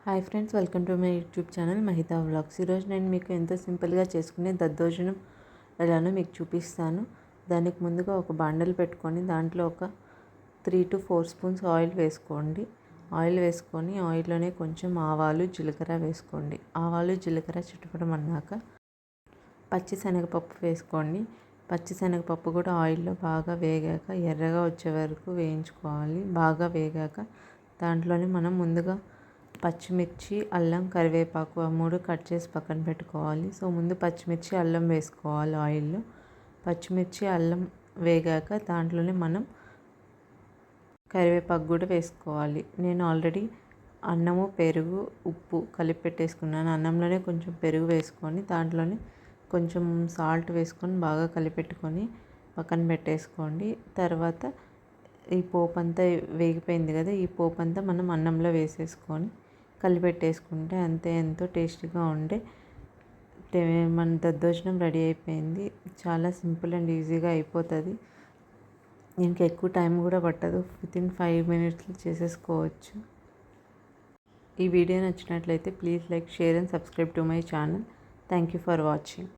Hi friends, welcome to my YouTube channel Mahitha vlogs. ఈరోజు నేను మీకు ఎంతో సింపుల్గా చేసుకునే దద్దోజనం ఎలానో మీకు చూపిస్తాను. దానికి ముందుగా ఒక బండలు పెట్టుకొని దాంట్లో ఒక 3 to 4 స్పూన్స్ ఆయిల్ వేసుకోండి. ఆయిల్ వేసుకొని ఆయిల్లోనే కొంచెం ఆవాలు జీలకర్ర వేసుకోండి. ఆవాలు జీలకర్ర చిటపటం అన్నాక పచ్చిశనగపప్పు వేసుకోండి. పచ్చిశనగపప్పు కూడా ఆయిల్లో బాగా వేగాక ఎర్రగా వచ్చే వరకు వేయించుకోవాలి. బాగా వేగాక దాంట్లోనే మనం ముందుగా పచ్చిమిర్చి, అల్లం, కరివేపాకు 3 కట్ చేసి పక్కన పెట్టుకోవాలి. సో ముందు పచ్చిమిర్చి, అల్లం వేసుకోవాలి ఆయిల్లో. పచ్చిమిర్చి, అల్లం వేగాక దాంట్లోనే మనం కరివేపాకు కూడా వేసుకోవాలి. నేను ఆల్రెడీ అన్నము, పెరుగు, ఉప్పు కలిపి పెట్టేసుకున్నాను. అన్నంలోనే కొంచెం పెరుగు వేసుకొని దాంట్లోనే కొంచెం సాల్ట్ వేసుకొని బాగా కలిపెట్టుకొని పక్కన పెట్టేసుకోండి. తర్వాత ఈ పోపు అంతా వేగిపోయింది కదా, ఈ పోపు అంతా మనం అన్నంలో వేసేసుకొని కలిపెట్టేసుకుంటే అంతే, ఎంతో టేస్టీగా ఉండే మన దద్దోజనం రెడీ అయిపోయింది. చాలా సింపుల్ అండ్ ఈజీగా అయిపోతుంది. దీనికి ఎక్కువ టైం కూడా పట్టదు. వితిన్ 5 minutesలో చేసేసుకోవచ్చు. ఈ వీడియో నచ్చినట్లయితే please like, share and subscribe to my channel. Thank you for watching.